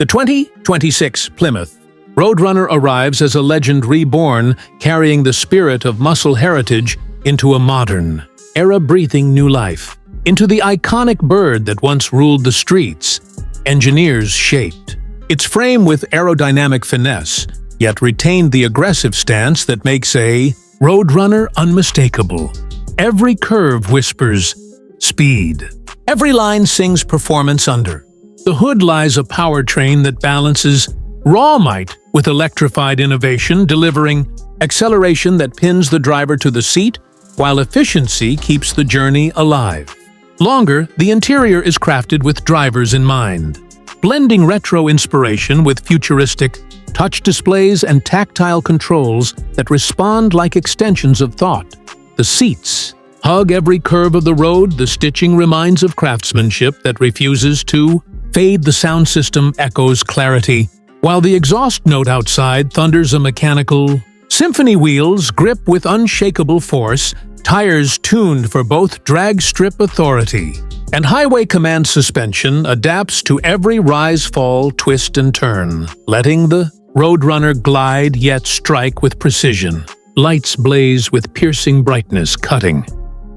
The 2026 Plymouth Roadrunner arrives as a legend reborn, carrying the spirit of muscle heritage into a modern, era-breathing new life. Into the iconic bird that once ruled the streets, engineers shaped. Its frame with aerodynamic finesse, yet retained the aggressive stance that makes a Roadrunner unmistakable. Every curve whispers speed. Every line sings performance under. The hood lies a powertrain that balances raw might with electrified innovation, delivering acceleration that pins the driver to the seat, while efficiency keeps the journey alive. Longer, the interior is crafted with drivers in mind, blending retro inspiration with futuristic touch displays and tactile controls that respond like extensions of thought. The seats hug every curve of the road. The stitching reminds of craftsmanship that refuses to fade. The sound system echoes clarity, while the exhaust note outside thunders a mechanical symphony. Wheels grip with unshakable force, tires tuned for both drag strip authority, and highway command suspension adapts to every rise, fall, twist, and turn, letting the Roadrunner glide yet strike with precision. Lights blaze with piercing brightness, cutting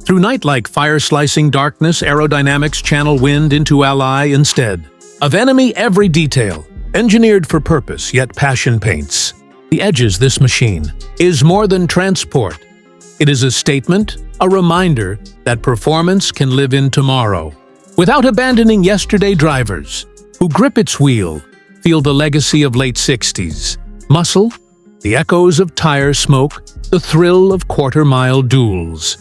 through night like fire-slicing darkness. Aerodynamics channel wind into ally instead of enemy. Every detail engineered for purpose, yet passion paints the edges. This machine is more than transport. It is a statement, a reminder that performance can live in tomorrow. Without abandoning yesterday, drivers who grip its wheel feel the legacy of late 60s muscle, the echoes of tire smoke, the thrill of quarter-mile duels.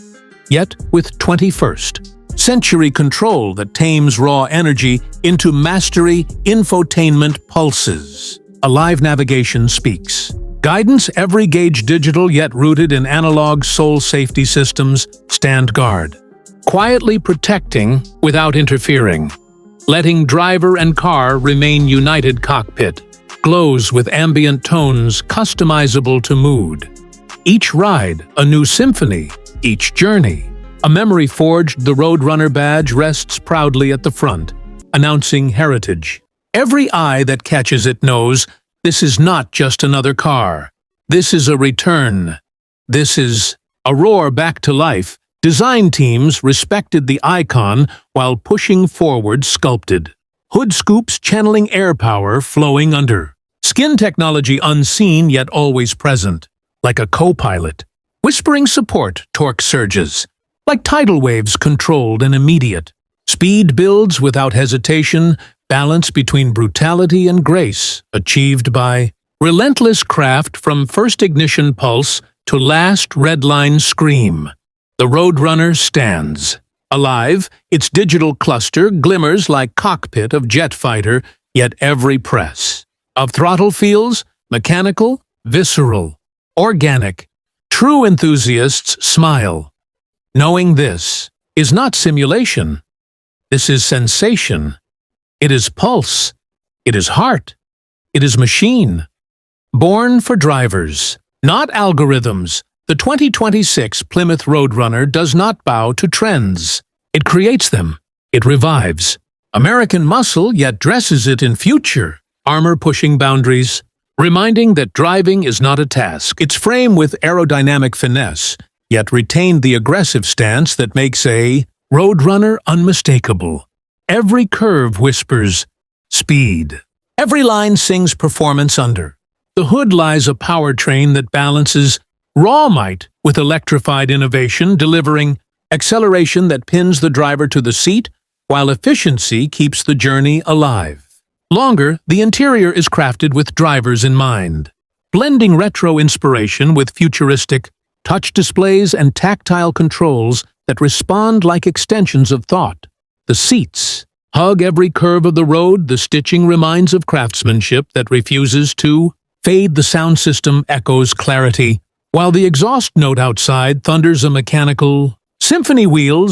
Yet with 21st century control that tames raw energy into mastery, infotainment pulses. Alive navigation speaks. Guidance, every gauge digital yet rooted in analog. Soul safety systems stand guard, quietly protecting without interfering, letting driver and car remain united. Cockpit glows with ambient tones customizable to mood. Each ride a new symphony, each journey a memory forged. The Roadrunner badge rests proudly at the front, announcing heritage. Every eye that catches it knows this is not just another car. This is a return. This is a roar back to life. Design teams respected the icon while pushing forward sculpted hood scoops, channeling air power flowing under. Skin technology unseen yet always present, like a co-pilot. Whispering support, torque surges, like tidal waves controlled and immediate. Speed builds without hesitation, balance between brutality and grace, achieved by relentless craft. From first ignition pulse to last redline scream, the Roadrunner stands. Alive, its digital cluster glimmers like cockpit of jet fighter, yet every press of throttle feels mechanical, visceral, organic. True enthusiasts smile, knowing this is not simulation. This is sensation. It is pulse. It is heart. It is machine. Born for drivers, not algorithms. The 2026 Plymouth Roadrunner does not bow to trends. It creates them. It revives American muscle, yet dresses it in future armor, pushing boundaries, reminding that driving is not a task. Its frame with aerodynamic finesse, yet retained the aggressive stance that makes a Roadrunner unmistakable. Every curve whispers speed. Every line sings performance under. The hood lies a powertrain that balances raw might with electrified innovation, delivering acceleration that pins the driver to the seat, while efficiency keeps the journey alive. Longer, the interior is crafted with drivers in mind, blending retro inspiration with futuristic touch displays and tactile controls that respond like extensions of thought. The seats hug every curve of the road. The stitching reminds of craftsmanship that refuses to fade. The sound system echoes clarity, while the exhaust note outside thunders a mechanical symphony. Wheels